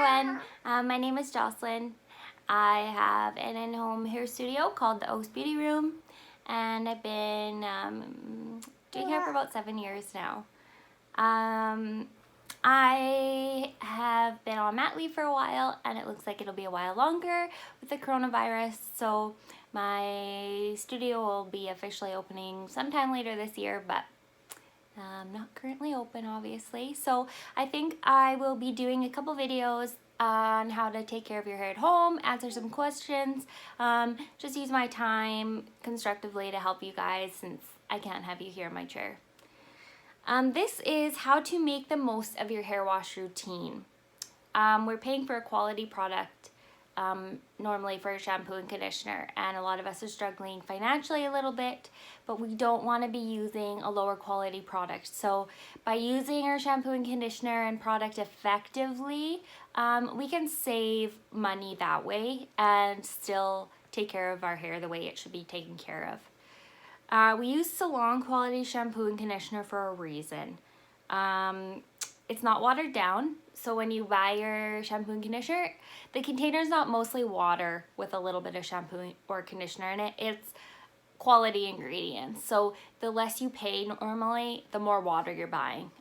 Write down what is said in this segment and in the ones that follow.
everyone, my name is Jocelyn. I have an in-home hair studio called the Oaks Beauty Room, and I've been doing hair for about 7 years now. I have been on mat leave for a while, and it looks like it'll be a while longer with the coronavirus, so my studio will be officially opening sometime later this year, but not currently open, obviously. So I think I will be doing a couple videos on how to take care of your hair at home, answer some questions, just use my time constructively to help you guys since I can't have you here in my chair. This is how to make the most of your hair wash routine. We're paying for a quality product normally for a shampoo and conditioner, and a lot of us are struggling financially a little bit, but we don't want to be using a lower quality product. So by using our shampoo and conditioner and product effectively, we can save money that way and still take care of our hair the way it should be taken care of. We use salon quality shampoo and conditioner for a reason. It's not watered down, so when you buy your shampoo and conditioner, the container is not mostly water with a little bit of shampoo or conditioner in it. It's quality ingredients. So the less you pay normally, the more water you're buying.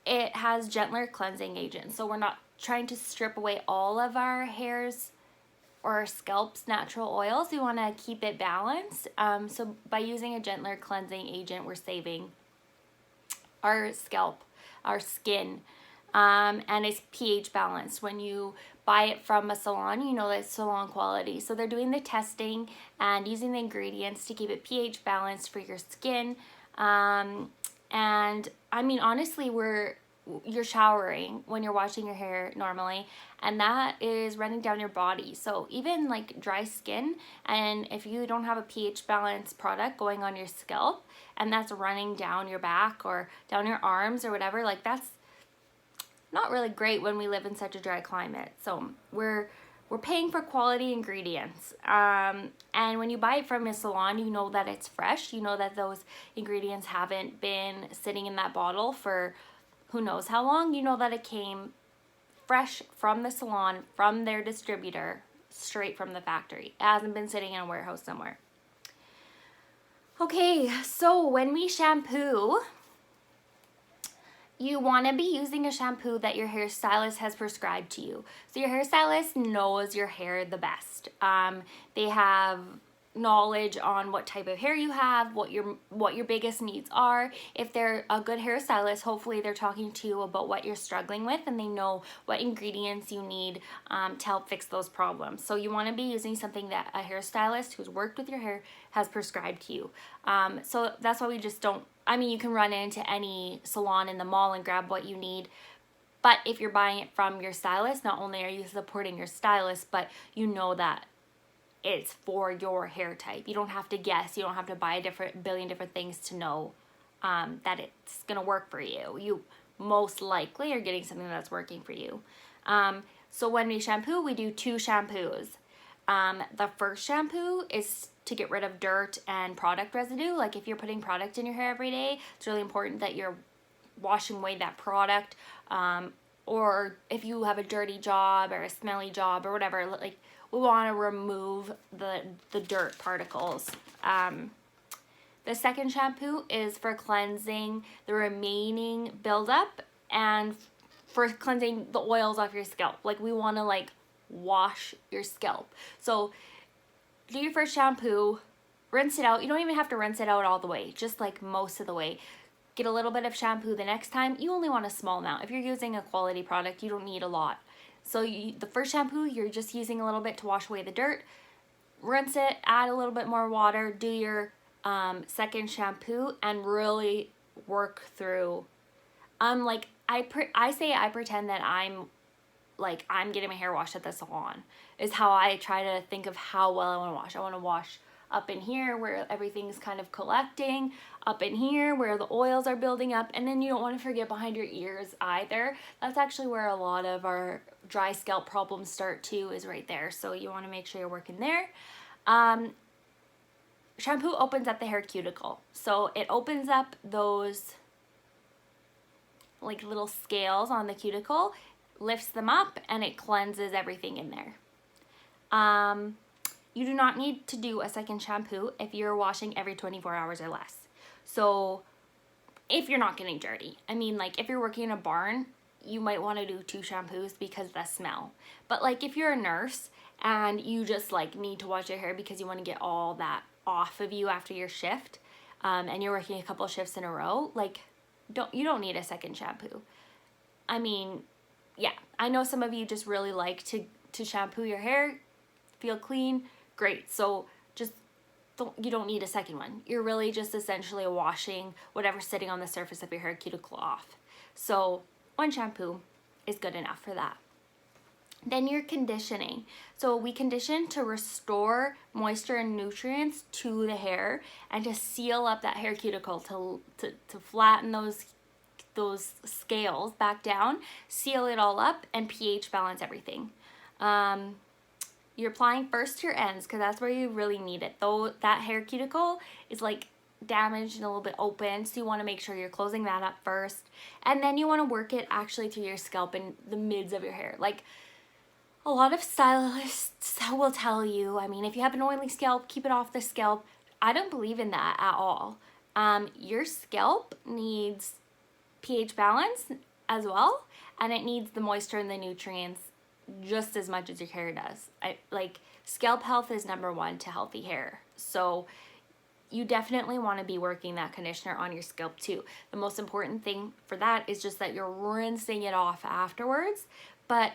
It has gentler cleansing agents, so we're not trying to strip away all of our hair's or our scalp's natural oils. We want to keep it balanced. So by using a gentler cleansing agent, we're saving our scalp, our skin, and it's pH balanced. When you buy it from a salon, you know that it's salon quality. So they're doing the testing and using the ingredients to keep it pH balanced for your skin. And I mean, honestly, you're showering when you're washing your hair normally, and that is running down your body. So even like dry skin, and if you don't have a pH balanced product going on your scalp and that's running down your back or down your arms or whatever, like that's not really great when we live in such a dry climate. So we're paying for quality ingredients, and when you buy it from a salon, you know that it's fresh. You know that those ingredients haven't been sitting in that bottle for who knows how long. You know that it came fresh from the salon, from their distributor, straight from the factory. It hasn't been sitting in a warehouse somewhere. Okay, so when we shampoo, you want to be using a shampoo that your hairstylist has prescribed to you. So your hairstylist knows your hair the best. They have knowledge on what type of hair you have, what your biggest needs are. If they're a good hairstylist, hopefully they're talking to you about what you're struggling with, and they know what ingredients you need to help fix those problems. So you want to be using something that a hairstylist who's worked with your hair has prescribed to you. So that's why we just don't, I mean, you can run into any salon in the mall and grab what you need, but if you're buying it from your stylist, not only are you supporting your stylist, but you know that it's for your hair type. You don't have to guess. You don't have to buy a billion different things to know that it's gonna work for you. You most likely are getting something that's working for you. So when we shampoo, we do 2 shampoos. The first shampoo is to get rid of dirt and product residue. Like if you're putting product in your hair every day, it's really important that you're washing away that product. Or if you have a dirty job or a smelly job or whatever, like we want to remove the dirt particles. The second shampoo is for cleansing the remaining buildup and for cleansing the oils off your scalp. Like we want to like wash your scalp. So do your first shampoo, rinse it out. You don't even have to rinse it out all the way, just like most of the way. Get a little bit of shampoo the next time. You only want a small amount. If you're using a quality product, you don't need a lot. So the first shampoo, you're just using a little bit to wash away the dirt. Rinse it, add a little bit more water, do your second shampoo, and really work through. Like I pretend that I'm getting my hair washed at the salon, is how I try to think of how well I want to wash. I want to wash up in here where everything's kind of collecting, up in here where the oils are building up, and then you don't want to forget behind your ears either. That's actually where a lot of our dry scalp problems start too, is right there. So you want to make sure you're working there. Shampoo opens up the hair cuticle. So it opens up those like little scales on the cuticle lifts them up and it cleanses everything in there. You do not need to do a second shampoo if you're washing every 24 hours or less. So if you're not getting dirty, I mean, like if you're working in a barn, you might want to do 2 shampoos because of the smell. But like if you're a nurse and you just like need to wash your hair because you want to get all that off of you after your shift, and you're working a couple shifts in a row, like you don't need a second shampoo. I mean, yeah, I know some of you just really like to shampoo your hair, feel clean, great. So just you don't need a second one. You're really just essentially washing whatever's sitting on the surface of your hair cuticle off. So 1 shampoo is good enough for that. Then you're conditioning. So we condition to restore moisture and nutrients to the hair and to seal up that hair cuticle, to flatten those scales back down, seal it all up, and pH balance everything. You're applying first to your ends because that's where you really need it. Though that hair cuticle is like damaged and a little bit open, so you want to make sure you're closing that up first. And then you want to work it actually through your scalp and the mids of your hair. Like a lot of stylists will tell you, I mean, if you have an oily scalp, keep it off the scalp. I don't believe in that at all. Your scalp needs pH balance as well, and it needs the moisture and the nutrients just as much as your hair does. Like scalp health is number 1 to healthy hair. So you definitely want to be working that conditioner on your scalp too. The most important thing for that is just that you're rinsing it off afterwards, but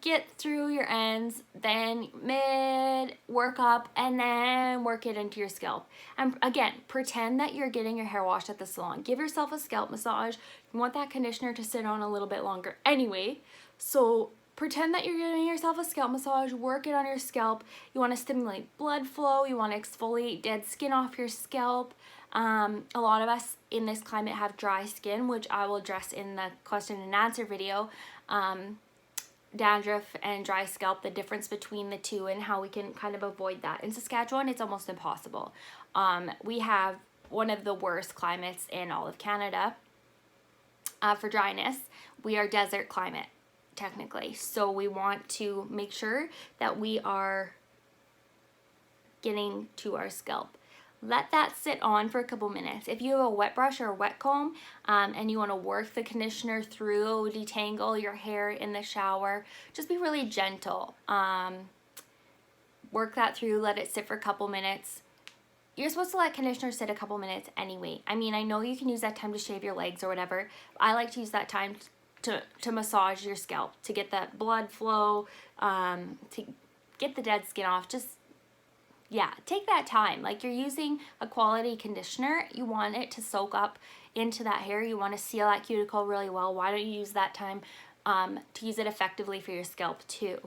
get through your ends, then mid, work up, and then work it into your scalp. And again, pretend that you're getting your hair washed at the salon. Give yourself a scalp massage. You want that conditioner to sit on a little bit longer anyway. So pretend that you're giving yourself a scalp massage, work it on your scalp. You want to stimulate blood flow. You want to exfoliate dead skin off your scalp. A lot of us in this climate have dry skin, which I will address in the question and answer video. Dandruff and dry scalp, the difference between the two and how we can kind of avoid that. In Saskatchewan, it's almost impossible. We have one of the worst climates in all of Canada for dryness. We are desert climate, technically. So we want to make sure that we are getting to our scalp. Let that sit on for a couple minutes. If you have a wet brush or a wet comb and you want to work the conditioner through, detangle your hair in the shower, just be really gentle. Work that through, let it sit for a couple minutes. You're supposed to let conditioner sit a couple minutes anyway. I mean, I know you can use that time to shave your legs or whatever. I like to use that time to massage your scalp, to get that blood flow, to get the dead skin off. Just yeah, take that time. Like you're using a quality conditioner, you want it to soak up into that hair. You want to seal that cuticle really well. Why don't you use that time to use it effectively for your scalp too?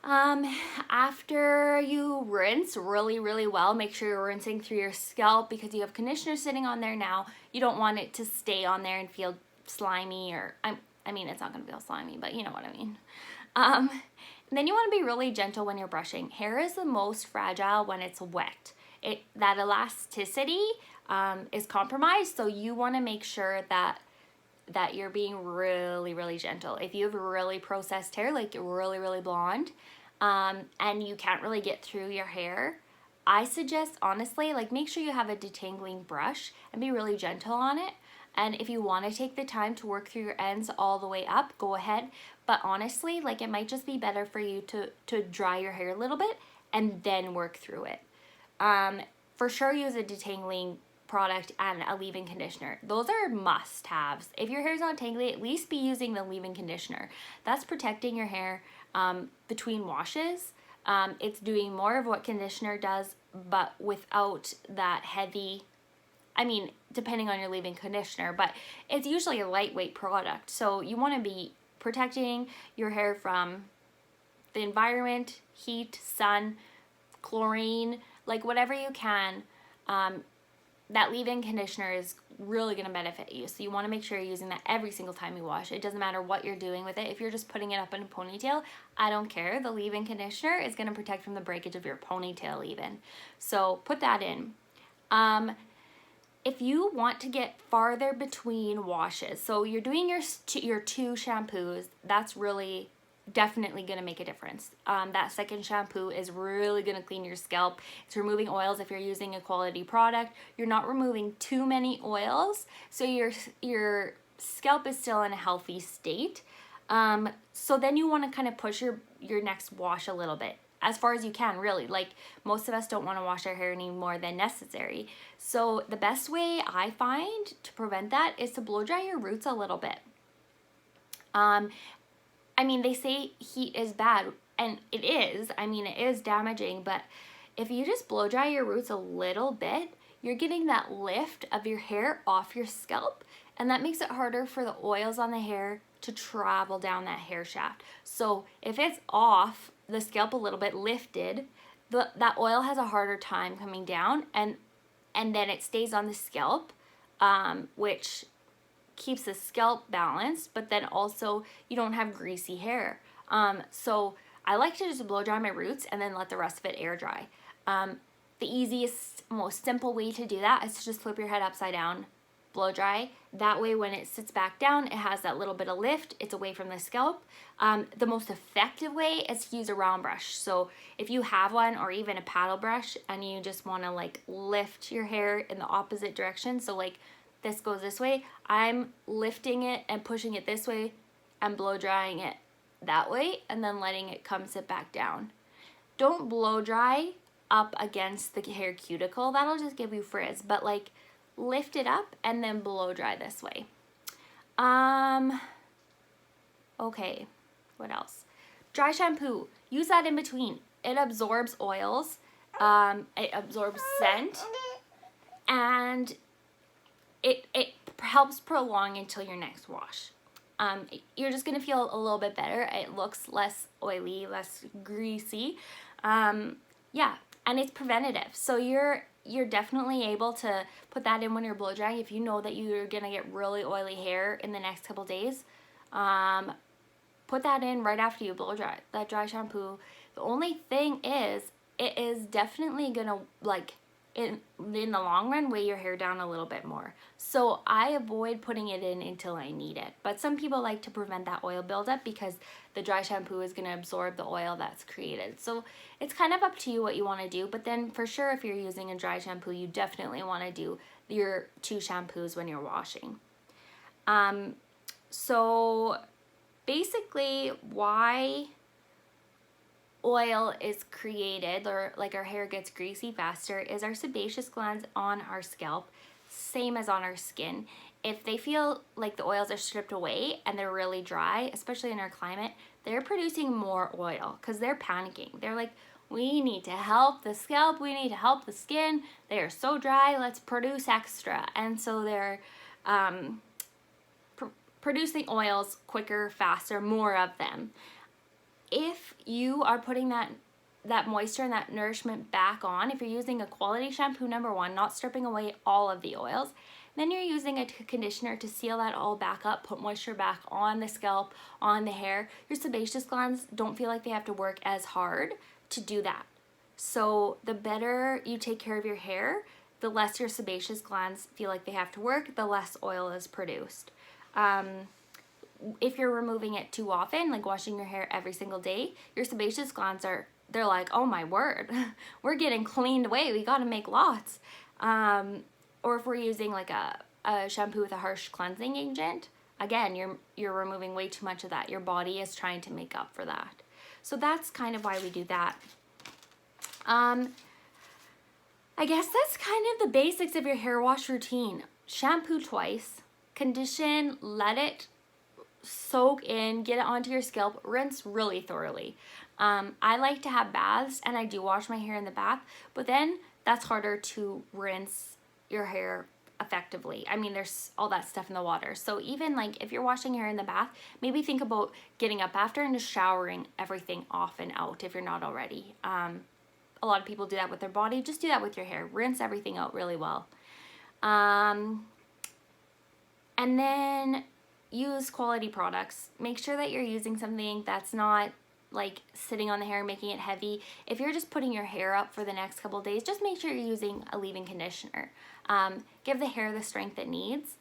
After you rinse really, really well, make sure you're rinsing through your scalp because you have conditioner sitting on there now. You don't want it to stay on there and feel slimy, or I mean, it's not going to feel slimy, but you know what I mean. Then you want to be really gentle when you're brushing. Hair is the most fragile when it's wet. That elasticity is compromised, so you want to make sure that you're being really, really gentle. If you have really processed hair, like really, really blonde, and you can't really get through your hair, I suggest, honestly, like make sure you have a detangling brush and be really gentle on it. And if you want to take the time to work through your ends all the way up, go ahead. But honestly, like it might just be better for you to dry your hair a little bit and then work through it. For sure, use a detangling product and a leave-in conditioner. Those are must-haves. If your hair's not tangly, at least be using the leave-in conditioner. That's protecting your hair between washes. It's doing more of what conditioner does, but without that heavy, I mean, depending on your leave-in conditioner, but it's usually a lightweight product. So you want to be protecting your hair from the environment, heat, sun, chlorine, like whatever you can. That leave-in conditioner is really going to benefit you. So you want to make sure you're using that every single time you wash. It doesn't matter what you're doing with it. If you're just putting it up in a ponytail, I don't care. The leave-in conditioner is going to protect from the breakage of your ponytail even. So put that in. if you want to get farther between washes, so you're doing your 2 shampoos, that's really definitely going to make a difference. That second shampoo is really going to clean your scalp. It's removing oils. If you're using a quality product, you're not removing too many oils, so your scalp is still in a healthy state. So then you want to kind of push your next wash a little bit, as far as you can, really. Like, most of us don't want to wash our hair any more than necessary. So the best way I find to prevent that is to blow dry your roots a little bit. I mean, they say heat is bad, and it is. I mean, it is damaging, but if you just blow dry your roots a little bit, you're getting that lift of your hair off your scalp, and that makes it harder for the oils on the hair to travel down that hair shaft. So if it's off the scalp a little bit, lifted, that oil has a harder time coming down, and then it stays on the scalp, which keeps the scalp balanced, but then also you don't have greasy hair. So I like to just blow dry my roots and then let the rest of it air dry. The easiest, most simple way to do that is to just flip your head upside down, blow dry. That way when it sits back down, it has that little bit of lift, it's away from the scalp. The most effective way is to use a round brush. So if you have one, or even a paddle brush, and you just want to like lift your hair in the opposite direction, so like this goes this way, I'm lifting it and pushing it this way and blow drying it that way, and then letting it come sit back down. Don't blow dry up against the hair cuticle, that'll just give you frizz, but like lift it up and then blow dry this way. Okay, what else? Dry shampoo, use that in between. It absorbs oils, it absorbs scent, and it helps prolong until your next wash. You're just gonna feel a little bit better. It looks less oily, less greasy. Yeah, and it's preventative. So you're definitely able to put that in when you're blow drying. If you know that you're gonna get really oily hair in the next couple days, put that in right after you blow dry, that dry shampoo. The only thing is, it is definitely gonna, like, in the long run, weigh your hair down a little bit more. So I avoid putting it in until I need it. But some people like to prevent that oil buildup because the dry shampoo is going to absorb the oil that's created. So it's kind of up to you what you want to do. But then for sure, if you're using a dry shampoo, you definitely want to do your 2 shampoos when you're washing. So basically, why oil is created, or like our hair gets greasy faster, is our sebaceous glands on our scalp, same as on our skin. If they feel like the oils are stripped away and they're really dry, especially in our climate, they're producing more oil because they're panicking. They're like, we need to help the scalp, we need to help the skin, they are so dry, let's produce extra. And so they're producing oils quicker, faster, more of them. If you are putting that moisture and that nourishment back on, if you're using a quality shampoo, number 1, not stripping away all of the oils, then you're using a conditioner to seal that all back up, put moisture back on the scalp, on the hair. Your sebaceous glands don't feel like they have to work as hard to do that. So the better you take care of your hair, the less your sebaceous glands feel like they have to work, the less oil is produced. If you're removing it too often, like washing your hair every single day, your sebaceous glands they're like, oh my word, we're getting cleaned away, we gotta make lots. Or if we're using like a shampoo with a harsh cleansing agent, again, you're removing way too much of that. Your body is trying to make up for that. So that's kind of why we do that. I guess that's kind of the basics of your hair wash routine. Shampoo twice, condition, let it soak in, get it onto your scalp, rinse really thoroughly. I like to have baths, and I do wash my hair in the bath, but then that's harder to rinse your hair effectively. I mean, there's all that stuff in the water. So even like if you're washing your hair in the bath, maybe think about getting up after and just showering everything off and out if you're not already. A lot of people do that with their body. Just do that with your hair. Rinse everything out really well. And then use quality products. Make sure that you're using something that's not like sitting on the hair, making it heavy. If you're just putting your hair up for the next couple of days, just make sure you're using a leave-in conditioner. Give the hair the strength it needs.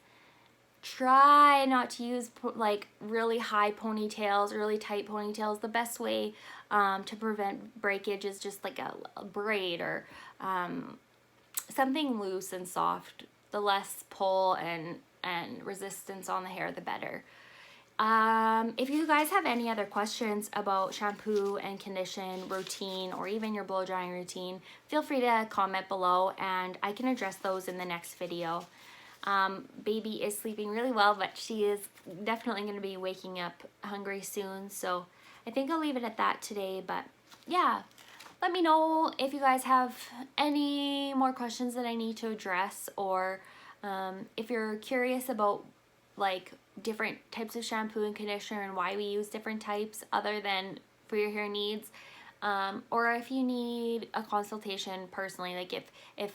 Try not to use like really high ponytails, really tight ponytails. The best way to prevent breakage is just like a braid or something loose and soft. The less pull and resistance on the hair, the better. If you guys have any other questions about shampoo and condition routine, or even your blow drying routine, feel free to comment below and I can address those in the next video. Baby is sleeping really well, but she is definitely going to be waking up hungry soon, so I think I'll leave it at that today. But yeah, let me know if you guys have any more questions that I need to address, or if you're curious about like different types of shampoo and conditioner and why we use different types other than for your hair needs, or if you need a consultation personally, like if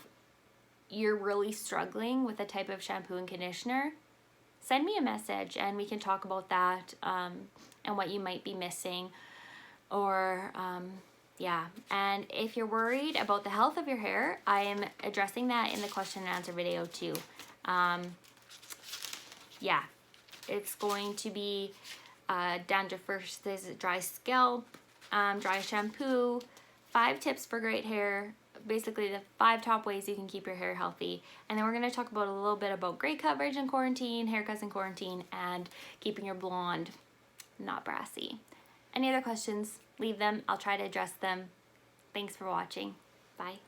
you're really struggling with a type of shampoo and conditioner, send me a message and we can talk about that, and what you might be missing, or yeah. And if you're worried about the health of your hair, I am addressing that in the question and answer video too. Yeah, it's going to be dandruff versus dry scalp, dry shampoo, 5 tips for great hair, basically the 5 top ways you can keep your hair healthy. And then we're going to talk about a little bit about gray coverage in quarantine, haircuts in quarantine, and keeping your blonde not brassy. Any other questions, leave them. I'll try to address them. Thanks for watching. Bye.